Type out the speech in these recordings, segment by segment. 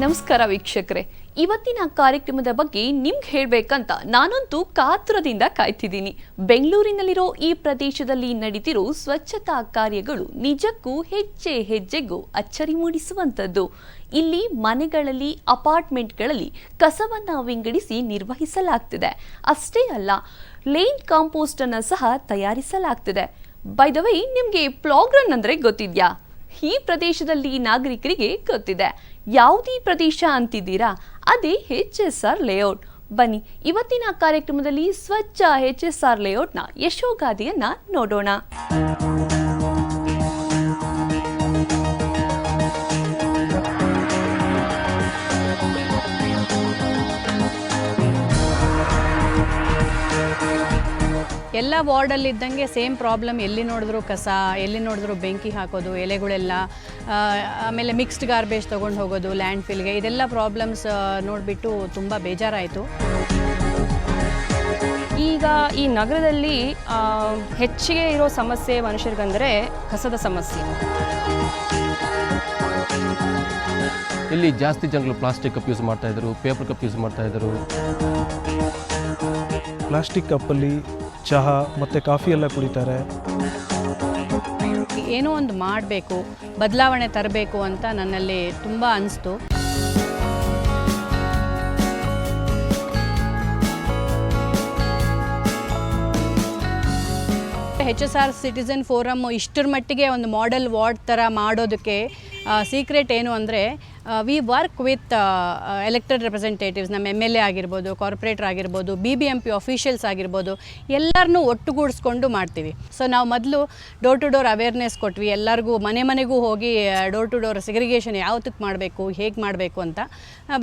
ನಮಸ್ಕಾರ ವೀಕ್ಷಕರೇ, ಇವತ್ತಿನ ಕಾರ್ಯಕ್ರಮದ ಬಗ್ಗೆ ನಿಮ್ಗೆ ಹೇಳಬೇಕಂತ ನಾನಂತೂ ಕಾತುರದಿಂದ ಕಾಯ್ತಿದ್ದೀನಿ. ಬೆಂಗಳೂರಿನಲ್ಲಿರೋ ಈ ಪ್ರದೇಶದಲ್ಲಿ ನಡೀತಿರೋ ಸ್ವಚ್ಛತಾ ಕಾರ್ಯಗಳು ನಿಜಕ್ಕೂ ಹೆಜ್ಜೆ ಹೆಜ್ಜೆಗೂ ಅಚ್ಚರಿ ಮೂಡಿಸುವಂಥದ್ದು. ಇಲ್ಲಿ ಮನೆಗಳಲ್ಲಿ, ಅಪಾರ್ಟ್ಮೆಂಟ್ಗಳಲ್ಲಿ ಕಸವನ್ನ ವಿಂಗಡಿಸಿ ನಿರ್ವಹಿಸಲಾಗ್ತಿದೆ. ಅಷ್ಟೇ ಅಲ್ಲ, ಲೇನ್ ಕಾಂಪೋಸ್ಟ್ ಅನ್ನ ಸಹ ತಯಾರಿಸಲಾಗ್ತಿದೆ. ಬೈ ದ ವೇ, ನಿಮ್ಗೆ ಪ್ಲಾಗ್ ರನ್ ಅಂದ್ರೆ ಗೊತ್ತಿದ್ಯಾ? ಈ ಪ್ರದೇಶದಲ್ಲಿ ನಾಗರಿಕರಿಗೆ ಗೊತ್ತಿದೆ. ಯಾವುದೀ ಪ್ರದೇಶ ಅಂತಿದ್ದೀರಾ? ಅದೇ HSR ಲೇಔಟ್. ಬನ್ನಿ, ಇವತ್ತಿನ ಕಾರ್ಯಕ್ರಮದಲ್ಲಿ ಸ್ವಚ್ಛ HSR ಲೇಔಟ್ನ ಯಶೋಗಾಥೆಯನ್ನ ನೋಡೋಣ. ಎಲ್ಲ ವಾರ್ಡಲ್ಲಿದ್ದಂಗೆ ಸೇಮ್ ಪ್ರಾಬ್ಲಮ್. ಎಲ್ಲಿ ನೋಡಿದ್ರು ಕಸ, ಎಲ್ಲಿ ನೋಡಿದ್ರು ಬೆಂಕಿ ಹಾಕೋದು, ಎಲೆಗಳೆಲ್ಲ, ಆಮೇಲೆ ಮಿಕ್ಸ್ಡ್ ಗಾರ್ಬೇಜ್ ತೊಗೊಂಡು ಹೋಗೋದು ಲ್ಯಾಂಡ್ ಫಿಲ್ಗೆ, ಇದೆಲ್ಲ ಪ್ರಾಬ್ಲಮ್ಸ್ ನೋಡಿಬಿಟ್ಟು ತುಂಬ ಬೇಜಾರಾಯಿತು. ಈಗ ಈ ನಗರದಲ್ಲಿ ಹೆಚ್ಚಿಗೆ ಇರೋ ಸಮಸ್ಯೆ ಮನುಷ್ಯರಿಗಂದರೆ ಕಸದ ಸಮಸ್ಯೆ. ಇಲ್ಲಿ ಜಾಸ್ತಿ ಜನಗಳು ಪ್ಲಾಸ್ಟಿಕ್ ಕಪ್ ಯೂಸ್ ಮಾಡ್ತಾಯಿದ್ರು, ಪೇಪರ್ ಕಪ್ ಯೂಸ್ ಮಾಡ್ತಾಯಿದ್ರು. ಪ್ಲಾಸ್ಟಿಕ್ ಕಪ್ಪಲ್ಲಿ ಚಹಾ ಮತ್ತು ಕಾಫಿ ಎಲ್ಲ ಕುಡಿತಾರೆ. ಏನೋ ಒಂದು ಮಾಡಬೇಕು, ಬದಲಾವಣೆ ತರಬೇಕು ಅಂತ ನನ್ನಲ್ಲಿ ತುಂಬ ಅನಿಸ್ತು. HSR ಸಿಟಿಸನ್ ಫೋರಮ್ ಇಷ್ಟರ ಮಟ್ಟಿಗೆ ಒಂದು ಮಾಡೆಲ್ ವಾರ್ಡ್ ಥರ ಮಾಡೋದಕ್ಕೆ ಸೀಕ್ರೆಟ್ ಏನು ಅಂದರೆ, we work with elected representatives. ನಮ್ಮ MLA ಆಗಿರ್ಬೋದು, ಕಾರ್ಪೊರೇಟರ್ ಆಗಿರ್ಬೋದು, BBMP ಅಫಿಷಿಯಲ್ಸ್ ಆಗಿರ್ಬೋದು, ಎಲ್ಲರನ್ನೂ ಒಟ್ಟುಗೂಡಿಸ್ಕೊಂಡು ಮಾಡ್ತೀವಿ. ಸೊ ನಾವು ಮೊದಲು ಡೋರ್ ಟು ಡೋರ್ ಅವೇರ್ನೆಸ್ ಕೊಟ್ವಿ. ಎಲ್ಲರಿಗೂ ಮನೆ ಮನೆಗೂ ಹೋಗಿ ಡೋರ್ ಟು ಡೋರ್ ಸೆಗ್ರಿಗೇಷನ್ ಯಾವತ್ತಕ್ಕೆ ಮಾಡಬೇಕು, ಹೇಗೆ ಮಾಡಬೇಕು ಅಂತ.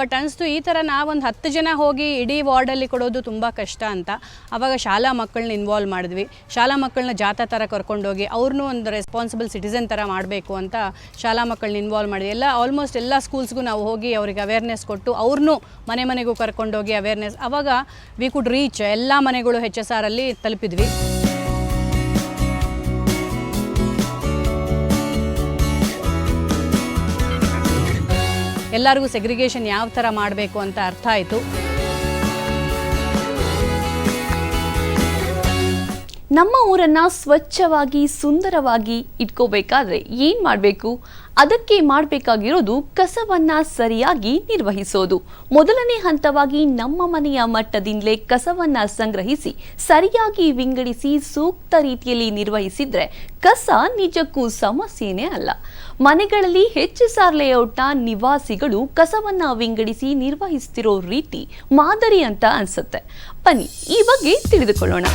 ಬಟ್ ಅನಿಸ್ತು, ಈ ಥರ ನಾವೊಂದು 10 ಜನ ಹೋಗಿ ಇಡೀ ವಾರ್ಡಲ್ಲಿ ಕೊಡೋದು ತುಂಬ ಕಷ್ಟ ಅಂತ. ಆವಾಗ ಶಾಲಾ ಮಕ್ಕಳನ್ನ ಇನ್ವಾಲ್ವ್ ಮಾಡಿದ್ವಿ. ಶಾಲಾ ಮಕ್ಕಳನ್ನ ಜಾಥಾ ಥರ ಕರ್ಕೊಂಡೋಗಿ ಅವ್ರನ್ನೂ ಒಂದು ರೆಸ್ಪಾನ್ಸಿಬಲ್ ಸಿಟಿಸನ್ ಥರ ಮಾಡಬೇಕು ಅಂತ ಶಾಲಾ ಮಕ್ಕಳನ್ನ ಇನ್ವಾಲ್ವ್ ಮಾಡಿದ್ವಿ. ಆಲ್ಮೋಸ್ಟ್ ಎಲ್ಲ ಸ್ಕೂಲ್ಸ್ಗೂ ನಾವು ಹೋಗಿ ಅವ್ರಿಗೆ ಅವೇರ್ನೆಸ್ ಕೊಟ್ಟು ಅವ್ರನ್ನೂ ಮನೆ ಮನೆಗೂ ಕರ್ಕೊಂಡೋಗಿ ಅವೇರ್ನೆಸ್. ಆವಾಗ ವಿ ಕುಡ್ ರೀಚ್ ಎಲ್ಲ ಮನೆಗಳು HSR ಅಲ್ಲಿ ತಲುಪಿದ್ವಿ. ಎಲ್ಲರಿಗೂ ಸೆಗ್ರಿಗೇಷನ್ ಯಾವ ಥರ ಮಾಡಬೇಕು ಅಂತ ಅರ್ಥ ಆಯಿತು. ನಮ್ಮ ಊರನ್ನ ಸ್ವಚ್ಛವಾಗಿ, ಸುಂದರವಾಗಿ ಇಟ್ಕೋಬೇಕಾದ್ರೆ ಏನ್ ಮಾಡಬೇಕು? ಅದಕ್ಕೆ ಮಾಡಬೇಕಾಗಿರೋದು ಕಸವನ್ನ ಸರಿಯಾಗಿ ನಿರ್ವಹಿಸೋದು. ಮೊದಲನೇ ಹಂತವಾಗಿ ನಮ್ಮ ಮನೆಯ ಮಟ್ಟದಿಂದಲೇ ಕಸವನ್ನ ಸಂಗ್ರಹಿಸಿ ಸರಿಯಾಗಿ ವಿಂಗಡಿಸಿ ಸೂಕ್ತ ರೀತಿಯಲ್ಲಿ ನಿರ್ವಹಿಸಿದ್ರೆ ಕಸ ನಿಜಕ್ಕೂ ಸಮಸ್ಯೆನೇ ಅಲ್ಲ. ಮನೆಗಳಲ್ಲಿ HSR ಲೇಔಟ್ನ ನಿವಾಸಿಗಳು ಕಸವನ್ನ ವಿಂಗಡಿಸಿ ನಿರ್ವಹಿಸ್ತಿರೋ ರೀತಿ ಮಾದರಿ ಅಂತ ಅನ್ಸುತ್ತೆ. ಬನ್ನಿ, ಈ ಬಗ್ಗೆ ತಿಳಿದುಕೊಳ್ಳೋಣ.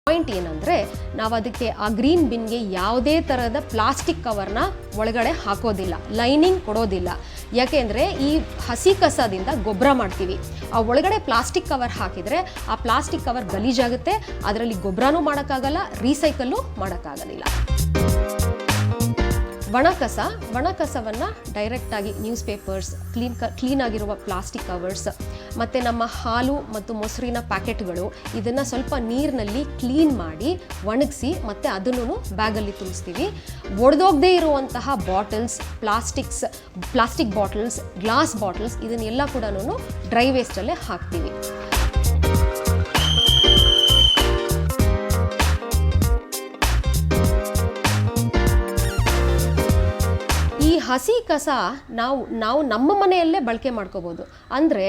ಪಾಯಿಂಟ್ ಏನಂದರೆ, ನಾವು ಅದಕ್ಕೆ ಆ ಗ್ರೀನ್ ಬಿನ್ಗೆ ಯಾವುದೇ ಥರದ ಪ್ಲಾಸ್ಟಿಕ್ ಕವರ್ನ ಒಳಗಡೆ ಹಾಕೋದಿಲ್ಲ, ಲೈನಿಂಗ್ ಕೊಡೋದಿಲ್ಲ. ಯಾಕೆಂದರೆ ಈ ಹಸಿ ಕಸದಿಂದ ಗೊಬ್ಬರ ಮಾಡ್ತೀವಿ. ಆ ಒಳಗಡೆ ಪ್ಲಾಸ್ಟಿಕ್ ಕವರ್ ಹಾಕಿದರೆ ಆ ಪ್ಲಾಸ್ಟಿಕ್ ಕವರ್ ಗಲೀಜಾಗುತ್ತೆ, ಅದರಲ್ಲಿ ಗೊಬ್ಬರನೂ ಮಾಡೋಕ್ಕಾಗಲ್ಲ, ರೀಸೈಕಲ್ಲು ಮಾಡೋಕ್ಕಾಗೋದಿಲ್ಲ. ಒಣ ಕಸವನ್ನು ಡೈರೆಕ್ಟಾಗಿ ನ್ಯೂಸ್ ಪೇಪರ್ಸ್, ಕ್ಲೀನ್ ಆಗಿರುವ ಪ್ಲಾಸ್ಟಿಕ್ ಕವರ್ಸ್, ಮತ್ತು ನಮ್ಮ ಹಾಲು ಮತ್ತು ಮೊಸರಿನ ಪ್ಯಾಕೆಟ್ಗಳು, ಇದನ್ನು ಸ್ವಲ್ಪ ನೀರಿನಲ್ಲಿ ಕ್ಲೀನ್ ಮಾಡಿ ಒಣಗಿಸಿ ಮತ್ತು ಅದನ್ನು ಬ್ಯಾಗಲ್ಲಿ ತುಂಬಿಸ್ತೀವಿ. ಒಡೆದೋಗದೇ ಇರುವಂತಹ bottles, plastic bottles, glass bottles, ಇದನ್ನೆಲ್ಲ ಕೂಡ ಡ್ರೈ ವೇಸ್ಟಲ್ಲೇ ಹಾಕ್ತೀವಿ. ಹಸಿ ಕಸ ನಾವು ನಮ್ಮ ಮನೆಯಲ್ಲೇ ಬಳಕೆ ಮಾಡ್ಕೋಬೋದು. ಅಂದರೆ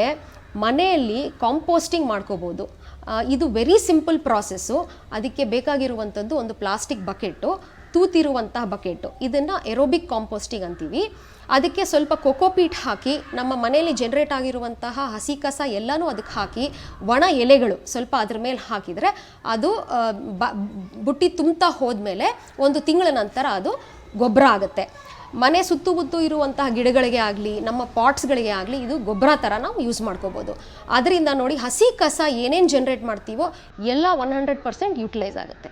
ಮನೆಯಲ್ಲಿ ಕಾಂಪೋಸ್ಟಿಂಗ್ ಮಾಡ್ಕೋಬೋದು. ಇದು ವೆರಿ ಸಿಂಪಲ್ ಪ್ರಾಸೆಸ್ಸು. ಅದಕ್ಕೆ ಬೇಕಾಗಿರುವಂಥದ್ದು ಒಂದು ಪ್ಲಾಸ್ಟಿಕ್ ಬಕೆಟು, ತೂತಿರುವಂತಹ ಬಕೆಟು. ಇದನ್ನು ಎರೋಬಿಕ್ ಕಾಂಪೋಸ್ಟಿಂಗ್ ಅಂತೀವಿ. ಅದಕ್ಕೆ ಸ್ವಲ್ಪ ಕೊಕೋಪೀಟ್ ಹಾಕಿ, ನಮ್ಮ ಮನೆಯಲ್ಲಿ ಜನ್ರೇಟ್ ಆಗಿರುವಂತಹ ಹಸಿ ಕಸ ಎಲ್ಲನೂ ಅದಕ್ಕೆ ಹಾಕಿ, ಒಣ ಎಲೆಗಳು ಸ್ವಲ್ಪ ಅದ್ರ ಮೇಲೆ ಹಾಕಿದರೆ ಅದು ಬುಟ್ಟಿ ತುಂಬ್ತಾ ಹೋದ್ಮೇಲೆ 1 ತಿಂಗಳ ನಂತರ ಅದು ಗೊಬ್ಬರ ಆಗುತ್ತೆ. ಮನೆ ಸುತ್ತಮುತ್ತ ಇರುವಂತಹ ಗಿಡಗಳಿಗೆ ಆಗಲಿ, ನಮ್ಮ ಪಾಟ್ಸ್ಗಳಿಗೆ ಆಗಲಿ ಇದು ಗೊಬ್ಬರ ಥರ ನಾವು ಯೂಸ್ ಮಾಡ್ಕೋಬೋದು. ಅದರಿಂದ ನೋಡಿ, ಹಸಿ ಕಸ ಏನೇನು ಜನ್ರೇಟ್ ಮಾಡ್ತೀವೋ ಎಲ್ಲ 100% ಯೂಟಿಲೈಸ್ ಆಗುತ್ತೆ.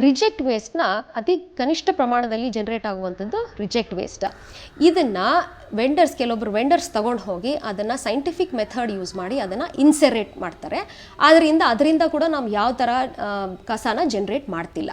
ರಿಜೆಕ್ಟ್ ವೇಸ್ಟ್ನ ಅತಿ ಕನಿಷ್ಠ ಪ್ರಮಾಣದಲ್ಲಿ ಜನ್ರೇಟ್ ಆಗುವಂಥದ್ದು ರಿಜೆಕ್ಟ್ ವೇಸ್ಟ್. ಇದನ್ನು ಕೆಲವೊಬ್ಬರು ವೆಂಡರ್ಸ್ ತಗೊಂಡು ಹೋಗಿ ಅದನ್ನು ಸೈಂಟಿಫಿಕ್ ಮೆಥಡ್ ಯೂಸ್ ಮಾಡಿ ಅದನ್ನು ಇನ್ಸೆರೇಟ್ ಮಾಡ್ತಾರೆ. ಅದರಿಂದ ಕೂಡ ನಾವು ಯಾವ ಥರ ಕಸನ ಜನ್ರೇಟ್ ಮಾಡ್ತಿಲ್ಲ.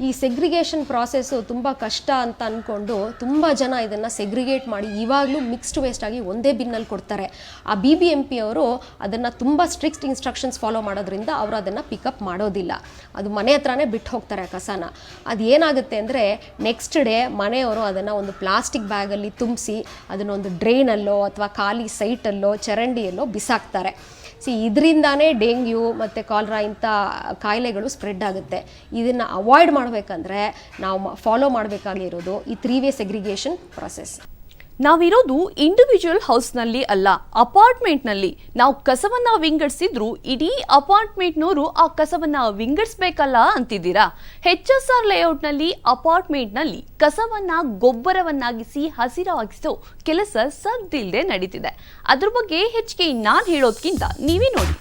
ಈ ಸೆಗ್ರಿಗೇಷನ್ ಪ್ರಾಸೆಸ್ಸು ತುಂಬ ಕಷ್ಟ ಅಂತ ಅಂದ್ಕೊಂಡು ತುಂಬ ಜನ ಇದನ್ನು ಸೆಗ್ರಿಗೇಟ್ ಮಾಡಿ ಇವಾಗಲೂ ಮಿಕ್ಸ್ಡ್ ವೇಸ್ಟ್ ಆಗಿ ಒಂದೇ ಬಿನ್ನಲ್ಲಿ ಕೊಡ್ತಾರೆ. ಆ BBMP ಅವರು ಅದನ್ನು ತುಂಬ ಸ್ಟ್ರಿಕ್ಟ್ ಇನ್ಸ್ಟ್ರಕ್ಷನ್ಸ್ ಫಾಲೋ ಮಾಡೋದ್ರಿಂದ ಅವರು ಅದನ್ನು ಪಿಕಪ್ ಮಾಡೋದಿಲ್ಲ. ಅದು ಮನೆ ಹತ್ರನೇ ಬಿಟ್ಟು ಹೋಗ್ತಾರೆ ಕಸನ. ಅದು ಏನಾಗುತ್ತೆ ಅಂದರೆ ನೆಕ್ಸ್ಟ್ ಡೇ ಮನೆಯವರು ಅದನ್ನು ಒಂದು ಪ್ಲಾಸ್ಟಿಕ್ ಬ್ಯಾಗಲ್ಲಿ ತುಂಬಿಸಿ ಅದನ್ನೊಂದು ಡ್ರೈನಲ್ಲೋ ಅಥವಾ ಖಾಲಿ ಸೈಟಲ್ಲೋ ಚರಂಡಿಯಲ್ಲೋ ಬಿಸಾಕ್ತಾರೆ. ಇದರಿಂದಾನೇ ಡೆಂಗ್ಯೂ ಮತ್ತು ಕಾಲರಾ ಇಂಥ ಕಾಯಿಲೆಗಳು ಸ್ಪ್ರೆಡ್ ಆಗುತ್ತೆ. ಇದನ್ನು ಅವಾಯ್ಡ್ ಮಾಡಬೇಕಂದ್ರೆ ನಾವು ಫಾಲೋ ಮಾಡಬೇಕಾಗಿರೋದು ಈ 3-ವೇ ಸೆಗ್ರಿಗೇಷನ್ ಪ್ರಾಸೆಸ್. ನಾವಿರೋದು ಇಂಡಿವಿಜುವಲ್ ಹೌಸ್ನಲ್ಲಿ ಅಲ್ಲ, ಅಪಾರ್ಟ್ಮೆಂಟ್ನಲ್ಲಿ. ನಾವು ಕಸವನ್ನ ವಿಂಗಡಿಸಿದ್ರು ಇಡೀ ಅಪಾರ್ಟ್ಮೆಂಟ್ನವರು ಆ ಕಸವನ್ನ ವಿಂಗಡಿಸ್ಬೇಕಲ್ಲ ಅಂತಿದ್ದೀರಾ? HSR ಲೇಔಟ್ನಲ್ಲಿ ಅಪಾರ್ಟ್ಮೆಂಟ್ನಲ್ಲಿ ಕಸವನ್ನ ಗೊಬ್ಬರವನ್ನಾಗಿಸಿ ಹಸಿರಾಗಿಸೋ ಕೆಲಸ ಸದ್ದಿಲ್ಲದೆ ನಡೀತಿದೆ. ಅದ್ರ ಬಗ್ಗೆ ಹೆಚ್ಚಿಗೆ ನಾನು ಹೇಳೋದ್ಕಿಂತ ನೀವೇ ನೋಡಿ.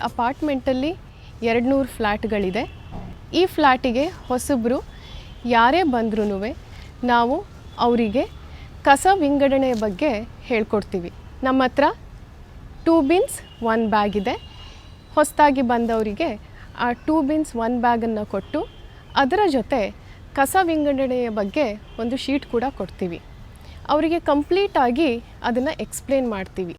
ಅಪಾರ್ಟ್ಮೆಂಟಲ್ಲಿ 200 ಫ್ಲ್ಯಾಟ್ಗಳಿದೆ. ಈ ಫ್ಲ್ಯಾಟಿಗೆ ಹೊಸಬ್ರು ಯಾರೇ ಬಂದ್ರೂ ನಾವು ಅವರಿಗೆ ಕಸ ವಿಂಗಡಣೆಯ ಬಗ್ಗೆ ಹೇಳ್ಕೊಡ್ತೀವಿ. ನಮ್ಮ ಹತ್ರ 2 ಬಿನ್ಸ್ 1 ಬ್ಯಾಗ್ ಇದೆ. ಹೊಸದಾಗಿ ಬಂದವರಿಗೆ ಆ 2 ಬಿನ್ಸ್ 1 ಬ್ಯಾಗನ್ನು ಕೊಟ್ಟು ಅದರ ಜೊತೆ ಕಸ ವಿಂಗಡಣೆಯ ಬಗ್ಗೆ ಒಂದು ಶೀಟ್ ಕೂಡ ಕೊಡ್ತೀವಿ. ಅವರಿಗೆ ಕಂಪ್ಲೀಟಾಗಿ ಅದನ್ನು ಎಕ್ಸ್ಪ್ಲೇನ್ ಮಾಡ್ತೀವಿ.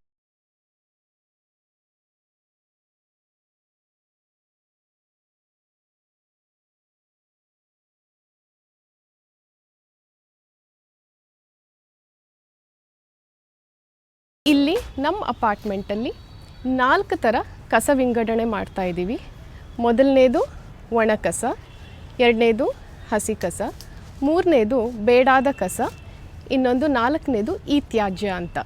ಇಲ್ಲಿ ನಮ್ಮ ಅಪಾರ್ಟ್ಮೆಂಟಲ್ಲಿ 4 ಥರ ಕಸ ವಿಂಗಡಣೆ ಮಾಡ್ತಾ ಇದ್ದೀವಿ. ಮೊದಲನೇದು ಒಣ ಕಸ, 2ನೇದು ಹಸಿ ಕಸ, 3ನೇದು ಬೇಡಾದ ಕಸ, ಇನ್ನೊಂದು 4ನೇದು ಈ ತ್ಯಾಜ್ಯ ಅಂತ.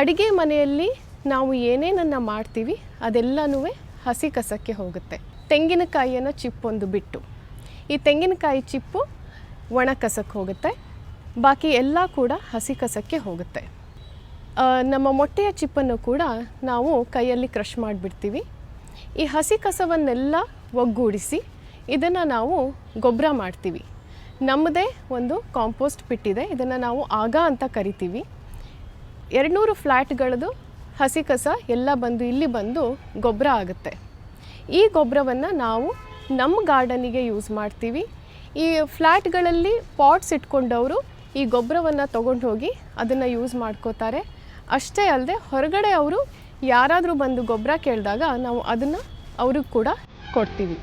ಅಡುಗೆ ಮನೆಯಲ್ಲಿ ನಾವು ಏನೇನನ್ನು ಮಾಡ್ತೀವಿ ಅದೆಲ್ಲನೂ ಹಸಿ ಕಸಕ್ಕೆ ಹೋಗುತ್ತೆ. ತೆಂಗಿನಕಾಯಿಯನ್ನು ಚಿಪ್ಪೊಂದು ಬಿಟ್ಟು ಈ ತೆಂಗಿನಕಾಯಿ ಚಿಪ್ಪು ಒಣ ಕಸಕ್ಕೆ ಹೋಗುತ್ತೆ, ಬಾಕಿ ಎಲ್ಲ ಕೂಡ ಹಸಿ ಕಸಕ್ಕೆ ಹೋಗುತ್ತೆ. ನಮ್ಮ ಮೊಟ್ಟೆಯ ಚಿಪ್ಪನ್ನು ಕೂಡ ನಾವು ಕೈಯಲ್ಲಿ ಕ್ರಷ್ ಮಾಡಿಬಿಡ್ತೀವಿ. ಈ ಹಸಿ ಕಸವನ್ನೆಲ್ಲ ಒಗ್ಗೂಡಿಸಿ ಇದನ್ನು ನಾವು ಗೊಬ್ಬರ ಮಾಡ್ತೀವಿ. ನಮ್ಮದೇ ಒಂದು ಕಾಂಪೋಸ್ಟ್ ಪಿಟ್ ಇದೆ, ಇದನ್ನು ನಾವು ಆಗ ಅಂತ ಕರಿತೀವಿ. 200 ಫ್ಲ್ಯಾಟ್ಗಳದ್ದು ಹಸಿ ಕಸ ಎಲ್ಲ ಬಂದು ಇಲ್ಲಿ ಬಂದು ಗೊಬ್ಬರ ಆಗುತ್ತೆ. ಈ ಗೊಬ್ಬರವನ್ನು ನಾವು ನಮ್ಮ ಗಾರ್ಡನಿಗೆ ಯೂಸ್ ಮಾಡ್ತೀವಿ. ಈ ಫ್ಲ್ಯಾಟ್ಗಳಲ್ಲಿ ಪಾಟ್ಸ್ ಇಟ್ಕೊಂಡವರು ಈ ಗೊಬ್ಬರವನ್ನು ತೊಗೊಂಡು ಹೋಗಿ ಅದನ್ನು ಯೂಸ್ ಮಾಡ್ಕೋತಾರೆ. ಅಷ್ಟೇ ಅಲ್ಲದೆ ಹೊರಗಡೆ ಅವರು ಯಾರಾದರೂ ಬಂದು ಗೊಬ್ಬರ ಕೇಳಿದಾಗ ನಾವು ಅದನ್ನು ಅವ್ರಿಗೆ ಕೂಡ ಕೊಡ್ತೀವಿ.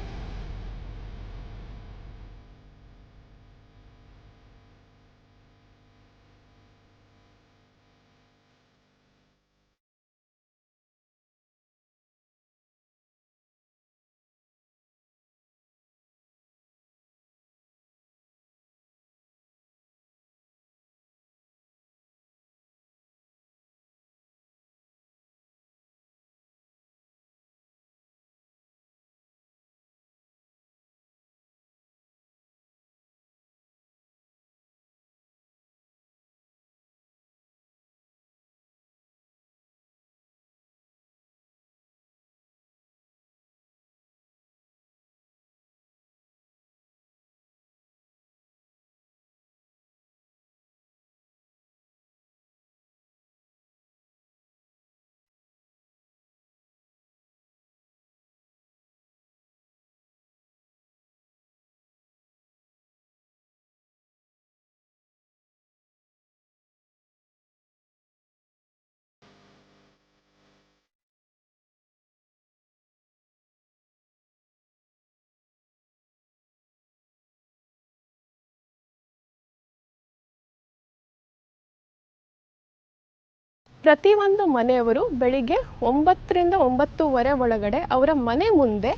ಪ್ರತಿಯೊಂದು ಮನೆಯವರು ಬೆಳಿಗ್ಗೆ 9 ರಿಂದ 9:30 ಒಳಗಡೆ ಅವರ ಮನೆ ಮುಂದೆ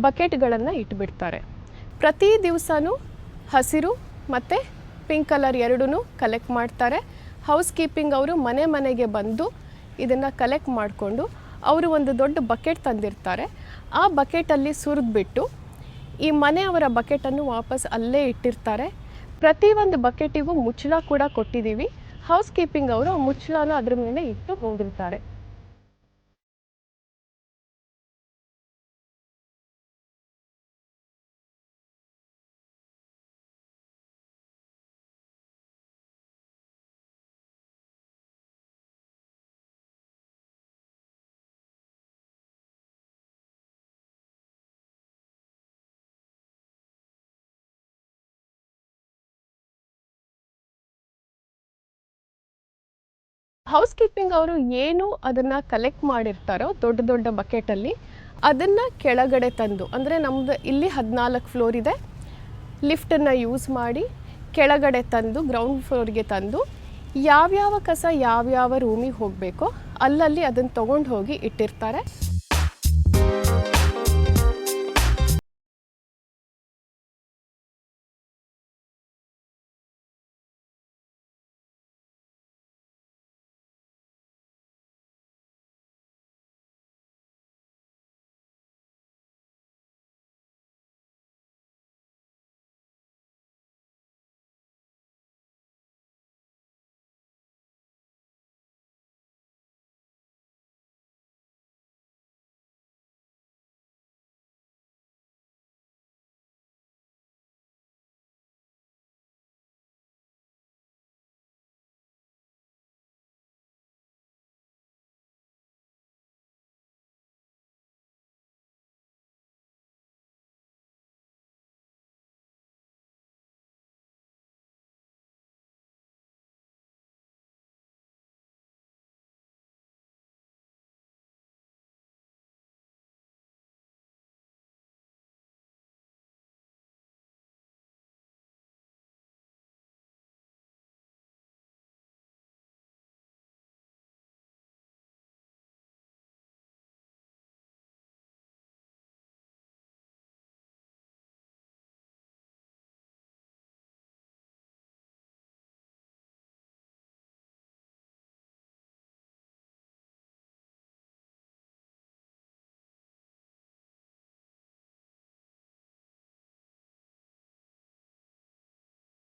ಬಕೆಟ್ಗಳನ್ನು ಇಟ್ಬಿಡ್ತಾರೆ. ಪ್ರತಿ ದಿವಸನೂ ಹಸಿರು ಮತ್ತು ಪಿಂಕ್ ಕಲರ್ ಎರಡೂ ಕಲೆಕ್ಟ್ ಮಾಡ್ತಾರೆ. ಹೌಸ್ ಕೀಪಿಂಗ್ ಅವರು ಮನೆ ಮನೆಗೆ ಬಂದು ಇದನ್ನು ಕಲೆಕ್ಟ್ ಮಾಡಿಕೊಂಡು ಅವರು ಒಂದು ದೊಡ್ಡ ಬಕೆಟ್ ತಂದಿರ್ತಾರೆ. ಆ ಬಕೆಟಲ್ಲಿ ಸುರಿದ್ಬಿಟ್ಟು ಈ ಮನೆಯವರ ಬಕೆಟನ್ನು ವಾಪಸ್ ಅಲ್ಲೇ ಇಟ್ಟಿರ್ತಾರೆ. ಪ್ರತಿಯೊಂದು ಬಕೆಟಿಗೂ ಮುಚ್ಚಳ ಕೂಡ ಕೊಟ್ಟಿದ್ದೀವಿ. ಹೌಸ್ ಕೀಪಿಂಗ್ ಅವರು ಮುಚ್ಚಳನ ಅದ್ರ ಮೇಲೆ ಇಟ್ಟು ಹೋಗಿರ್ತಾರೆ. ಹೌಸ್ ಕೀಪಿಂಗ್ ಅವರು ಏನು ಅದನ್ನು ಕಲೆಕ್ಟ್ ಮಾಡಿರ್ತಾರೋ ದೊಡ್ಡ ದೊಡ್ಡ ಬಕೆಟಲ್ಲಿ ಅದನ್ನು ಕೆಳಗಡೆ ತಂದು, ಅಂದರೆ ನಮ್ಮದು ಇಲ್ಲಿ 14 ಫ್ಲೋರ್ ಇದೆ, ಲಿಫ್ಟನ್ನು ಯೂಸ್ ಮಾಡಿ ಕೆಳಗಡೆ ತಂದು ಗ್ರೌಂಡ್ ಫ್ಲೋರ್ಗೆ ತಂದು ಯಾವ್ಯಾವ ಕಸ ಯಾವ್ಯಾವ ರೂಮಿಗೆ ಹೋಗಬೇಕೋ ಅಲ್ಲಲ್ಲಿ ಅದನ್ನು ತೊಗೊಂಡು ಹೋಗಿ ಇಟ್ಟಿರ್ತಾರೆ.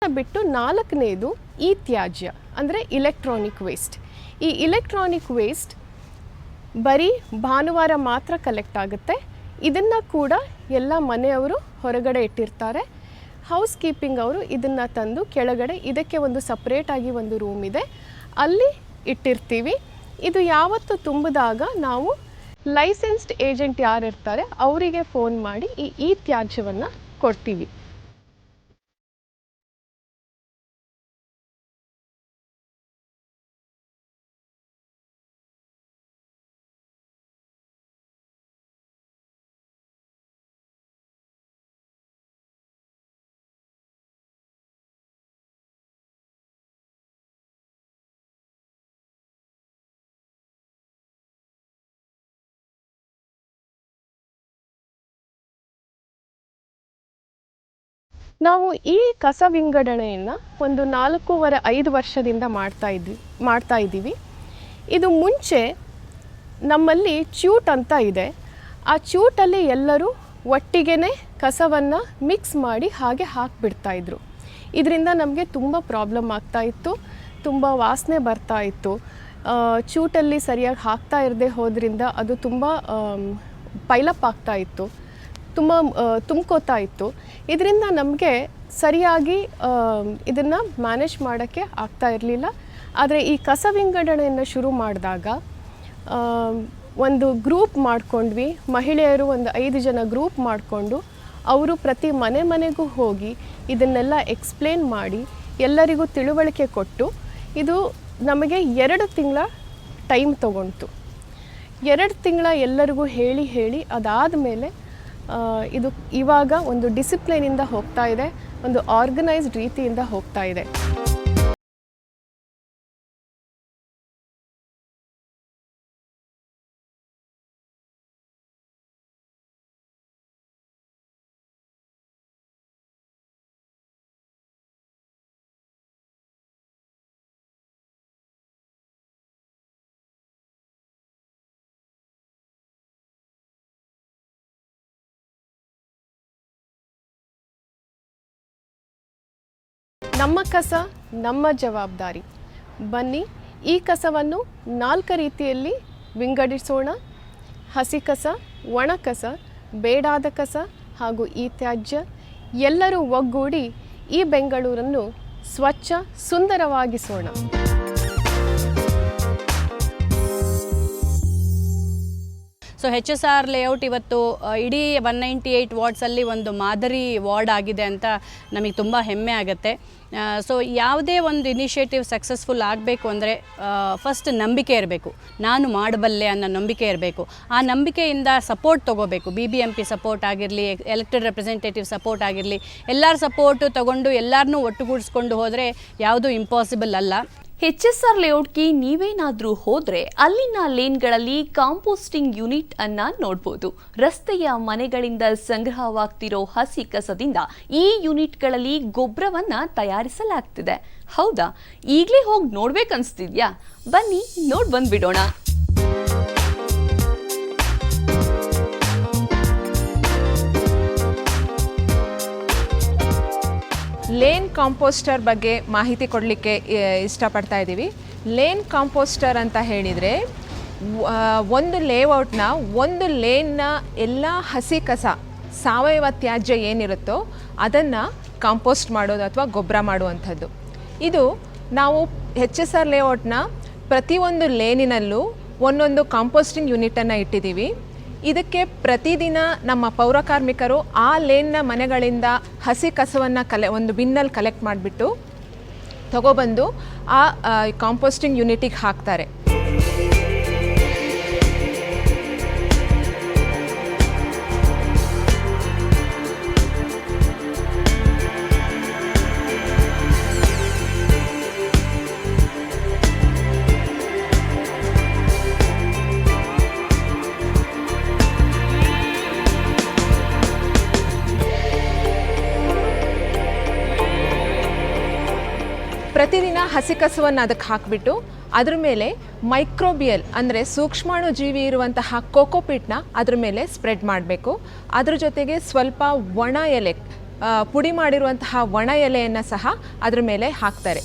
ಬಿಟ್ಟು 4ನೇದು ಈ ತ್ಯಾಜ್ಯ ಅಂದರೆ ಇಲೆಕ್ಟ್ರಾನಿಕ್ ವೇಸ್ಟ್. ಈ ಇಲೆಕ್ಟ್ರಾನಿಕ್ ವೇಸ್ಟ್ ಬರೀ ಭಾನುವಾರ ಮಾತ್ರ ಕಲೆಕ್ಟ್ ಆಗುತ್ತೆ. ಇದನ್ನು ಕೂಡ ಎಲ್ಲ ಮನೆಯವರು ಹೊರಗಡೆ ಇಟ್ಟಿರ್ತಾರೆ. ಹೌಸ್ ಕೀಪಿಂಗ್ ಅವರು ಇದನ್ನು ತಂದು ಕೆಳಗಡೆ ಇದಕ್ಕೆ ಒಂದು ಸಪ್ರೇಟಾಗಿ ಒಂದು ರೂಮ್ ಇದೆ, ಅಲ್ಲಿ ಇಟ್ಟಿರ್ತೀವಿ. ಇದು ಯಾವತ್ತು ತುಂಬಿದಾಗ ನಾವು ಲೈಸೆನ್ಸ್ಡ್ ಏಜೆಂಟ್ ಯಾರು ಇರ್ತಾರೆ ಅವರಿಗೆ ಫೋನ್ ಮಾಡಿ ಈ ತ್ಯಾಜ್ಯವನ್ನು ಕೊಡ್ತೀವಿ. ನಾವು ಈ ಕಸ ವಿಂಗಡಣೆಯನ್ನು ಒಂದು 4.5 ವರ್ಷದಿಂದ ಮಾಡ್ತಾ ಇದ್ದೀವಿ. ಇದು ಮುಂಚೆ ನಮ್ಮಲ್ಲಿ ಚ್ಯೂಟ್ ಅಂತ ಇದೆ. ಆ ಚ್ಯೂಟಲ್ಲಿ ಎಲ್ಲರೂ ಒಟ್ಟಿಗೆ ಕಸವನ್ನು ಮಿಕ್ಸ್ ಮಾಡಿ ಹಾಗೆ ಹಾಕಿಬಿಡ್ತಾಯಿದ್ರು. ಇದರಿಂದ ನಮಗೆ ತುಂಬ ಪ್ರಾಬ್ಲಮ್ ಆಗ್ತಾಯಿತ್ತು, ತುಂಬ ವಾಸನೆ ಬರ್ತಾಯಿತ್ತು. ಚ್ಯೂಟಲ್ಲಿ ಸರಿಯಾಗಿ ಹಾಕ್ತಾ ಇರದೆ ಹೋದ್ರಿಂದ ಅದು ತುಂಬ ಪೈಲಪ್ ಆಗ್ತಾಯಿತ್ತು, ತುಂಬ ತುಂಬ್ಕೋತಾ ಇತ್ತು. ಇದರಿಂದ ನಮಗೆ ಸರಿಯಾಗಿ ಇದನ್ನು ಮ್ಯಾನೇಜ್ ಮಾಡೋಕ್ಕೆ ಆಗ್ತಾ ಇರಲಿಲ್ಲ. ಆದರೆ ಈ ಕಸ ವಿಂಗಡಣೆಯನ್ನು ಶುರು ಮಾಡಿದಾಗ ಒಂದು ಗ್ರೂಪ್ ಮಾಡ್ಕೊಂಡ್ವಿ. ಮಹಿಳೆಯರು ಒಂದು 5 ಜನ ಗ್ರೂಪ್ ಮಾಡಿಕೊಂಡು ಅವರು ಪ್ರತಿ ಮನೆಗೂ ಹೋಗಿ ಇದನ್ನೆಲ್ಲ ಎಕ್ಸ್ಪ್ಲೇನ್ ಮಾಡಿ ಎಲ್ಲರಿಗೂ ತಿಳುವಳಿಕೆ ಕೊಟ್ಟು ಇದು ನಮಗೆ 2 ತಿಂಗಳ ಟೈಮ್ ತೊಗೊಂತು. 2 ತಿಂಗಳ ಎಲ್ಲರಿಗೂ ಹೇಳಿ ಅದಾದ ಮೇಲೆ ಇದು ಇವಾಗ ಒಂದು ಡಿಸಿಪ್ಲಿನಿಂದ ಹೋಗ್ತಾ ಇದೆ, ಒಂದು ಆರ್ಗನೈಸ್ಡ್ ರೀತಿಯಿಂದ ಹೋಗ್ತಾ ಇದೆ. ನಮ್ಮ ಕಸ ನಮ್ಮ ಜವಾಬ್ದಾರಿ. ಬನ್ನಿ ಈ ಕಸವನ್ನು 4 ರೀತಿಯಲ್ಲಿ ವಿಂಗಡಿಸೋಣ. ಹಸಿ ಕಸ, ಒಣ ಕಸ, ಬೇಡಾದ ಕಸ ಹಾಗೂ ಈ ತ್ಯಾಜ್ಯ. ಎಲ್ಲರೂ ಒಗ್ಗೂಡಿ ಈ ಬೆಂಗಳೂರನ್ನು ಸ್ವಚ್ಛ ಸುಂದರವಾಗಿಸೋಣ. ಸೊ HSR ಲೇಔಟ್ ಇವತ್ತು ಇಡೀ 198 ವಾರ್ಡ್ಸಲ್ಲಿ ಒಂದು ಮಾದರಿ ವಾರ್ಡ್ ಆಗಿದೆ ಅಂತ ನಮಗೆ ತುಂಬ ಹೆಮ್ಮೆ ಆಗುತ್ತೆ. ಸೊ ಯಾವುದೇ ಒಂದು ಇನಿಷಿಯೇಟಿವ್ ಸಕ್ಸಸ್ಫುಲ್ ಆಗಬೇಕು ಅಂದರೆ ಫಸ್ಟ್ ನಂಬಿಕೆ ಇರಬೇಕು. ನಾನು ಮಾಡಬಲ್ಲೆ ಅನ್ನೋ ನಂಬಿಕೆ ಇರಬೇಕು. ಆ ನಂಬಿಕೆಯಿಂದ ಸಪೋರ್ಟ್ ತೊಗೋಬೇಕು. BBMP ಸಪೋರ್ಟ್ ಆಗಿರಲಿ, ಎಲೆಕ್ಟೆಡ್ ರೆಪ್ರೆಸೆಂಟೇಟಿವ್ ಸಪೋರ್ಟ್ ಆಗಿರಲಿ, ಎಲ್ಲರ ಸಪೋರ್ಟು ತೊಗೊಂಡು ಎಲ್ಲರನ್ನೂ ಒಟ್ಟುಗೂಡಿಸ್ಕೊಂಡು ಹೋದರೆ ಯಾವುದೂ ಇಂಪಾಸಿಬಲ್ ಅಲ್ಲ. HSR ಲೇಔಟ್ಗೆ ನೀವೇನಾದ್ರೂ ಹೋದ್ರೆ ಅಲ್ಲಿನ ಲೇನ್ಗಳಲ್ಲಿ ಕಾಂಪೋಸ್ಟಿಂಗ್ ಯೂನಿಟ್ ಅನ್ನ ನೋಡ್ಬೋದು. ರಸ್ತೆಯ ಮನೆಗಳಿಂದ ಸಂಗ್ರಹವಾಗ್ತಿರೋ ಹಸಿ ಕಸದಿಂದ ಈ ಯೂನಿಟ್ಗಳಲ್ಲಿ ಗೊಬ್ಬರವನ್ನ ತಯಾರಿಸಲಾಗ್ತಿದೆ. ಹೌದಾ? ಈಗಲೇ ಹೋಗಿ ನೋಡ್ಬೇಕನ್ಸ್ತಿದ್ಯಾ? ಬನ್ನಿ ನೋಡ್ ಬಂದ್ಬಿಡೋಣ. ಲೇನ್ ಕಾಂಪೋಸ್ಟರ್ ಬಗ್ಗೆ ಮಾಹಿತಿ ಕೊಡಲಿಕ್ಕೆ ಇಷ್ಟಪಡ್ತಾ ಇದ್ದೀವಿ. ಲೇನ್ ಕಾಂಪೋಸ್ಟರ್ ಅಂತ ಹೇಳಿದರೆ ಒಂದು ಲೇಔಟ್ನ ಒಂದು ಲೇನ್ನ ಎಲ್ಲ ಹಸಿ ಕಸ, ಸಾವಯವ ತ್ಯಾಜ್ಯ ಏನಿರುತ್ತೋ ಅದನ್ನು ಕಾಂಪೋಸ್ಟ್ ಮಾಡೋದು ಅಥವಾ ಗೊಬ್ಬರ ಮಾಡುವಂಥದ್ದು. ಇದು ನಾವು HSR ಲೇಔಟ್ನ ಪ್ರತಿಯೊಂದು ಲೇನಿನಲ್ಲೂ ಒಂದೊಂದು ಕಾಂಪೋಸ್ಟಿಂಗ್ ಯೂನಿಟನ್ನು ಇಟ್ಟಿದ್ದೀವಿ. ಇದಕ್ಕೆ ಪ್ರತಿದಿನ ನಮ್ಮ ಪೌರ ಕಾರ್ಮಿಕರು ಆ ಲೇನ್ನ ಮನೆಗಳಿಂದ ಹಸಿ ಕಸವನ್ನು ಒಂದು ಬಿನ್ನಲ್ಲಿ ಕಲೆಕ್ಟ್ ಮಾಡಿಬಿಟ್ಟು ತಗೊಬಂದು ಆ ಕಾಂಪೋಸ್ಟಿಂಗ್ ಯೂನಿಟಿಗೆ ಹಾಕ್ತಾರೆ. ಪ್ರತಿದಿನ ಹಸಿ ಕಸವನ್ನು ಅದಕ್ಕೆ ಹಾಕಿಬಿಟ್ಟು ಅದ್ರ ಮೇಲೆ ಮೈಕ್ರೋಬಿಯಲ್ ಅಂದರೆ ಸೂಕ್ಷ್ಮಾಣು ಜೀವಿ ಇರುವಂತಹ ಕೋಕೋಪೀಟ್ನ ಅದ್ರ ಮೇಲೆ ಸ್ಪ್ರೆಡ್ ಮಾಡಬೇಕು. ಅದ್ರ ಜೊತೆಗೆ ಸ್ವಲ್ಪ ಒಣ ಎಲೆ, ಪುಡಿ ಮಾಡಿರುವಂತಹ ಒಣ ಎಲೆಯನ್ನು ಸಹ ಅದ್ರ ಮೇಲೆ ಹಾಕ್ತಾರೆ.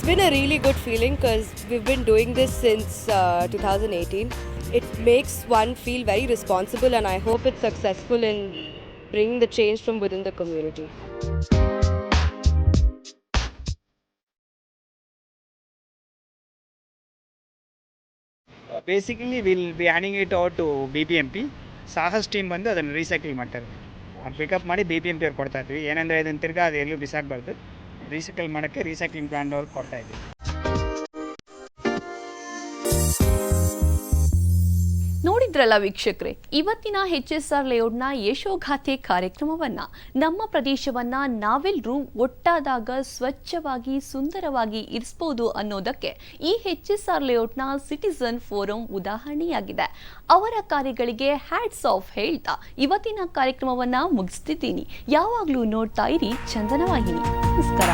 It's been a really good feeling because we've been doing this since 2018. It makes one feel very responsible, and I hope it's successful in bringing the change from within the community. Basically will be handing it out to BBMP. Sahas team ಬಂದು ಅದನ್ನು recycling ಮಾಡ್ತಾರೆ. Pickup ಮಾಡಿ BBMP ಅವ್ರು ಕೊಡ್ತಾ ಇದ್ವಿ. ಏನಂದರೆ ಇದನ್ನು ತಿರ್ಗಾ ಅದು ಎಲ್ಲೂ ಬಿಸಾಕಬಾರ್ದು, ರೀಸೈಕಲ್ ಮಾಡೋಕ್ಕೆ ರೀಸೈಕ್ಲಿಂಗ್ ಪ್ಲಾಂಟ್ ಅವ್ರು ಕೊಡ್ತಾ ಇದ್ವಿ. ನೋಡಿದ್ರಲ್ಲ ವೀಕ್ಷಕರೇ, ಇವತ್ತಿನ HSR ಲೇಔಟ್ನ ಯಶೋಗಾಥೆ ಕಾರ್ಯಕ್ರಮವನ್ನ. ನಮ್ಮ ಪ್ರದೇಶವನ್ನ ನಾವೆಲ್ಲರೂ ಒಟ್ಟಾದಾಗ ಸ್ವಚ್ಛವಾಗಿ ಸುಂದರವಾಗಿ ಇರಿಸಬಹುದು ಅನ್ನೋದಕ್ಕೆ ಈ HSR ಲೇಔಟ್ನ ಸಿಟಿಸನ್ ಫೋರಂ ಉದಾಹರಣೆಯಾಗಿದೆ. ಅವರ ಕಾರ್ಯಗಳಿಗೆ ಹ್ಯಾಟ್ಸ್ ಆಫ್ ಹೇಳ್ತಾ ಇವತ್ತಿನ ಕಾರ್ಯಕ್ರಮವನ್ನ ಮುಗಿಸ್ತಿದ್ದೀನಿ. ಯಾವಾಗಲೂ ನೋಡ್ತಾ ಇರಿ ಚಂದನ ವಾಹಿನಿ. ನಮಸ್ಕಾರ.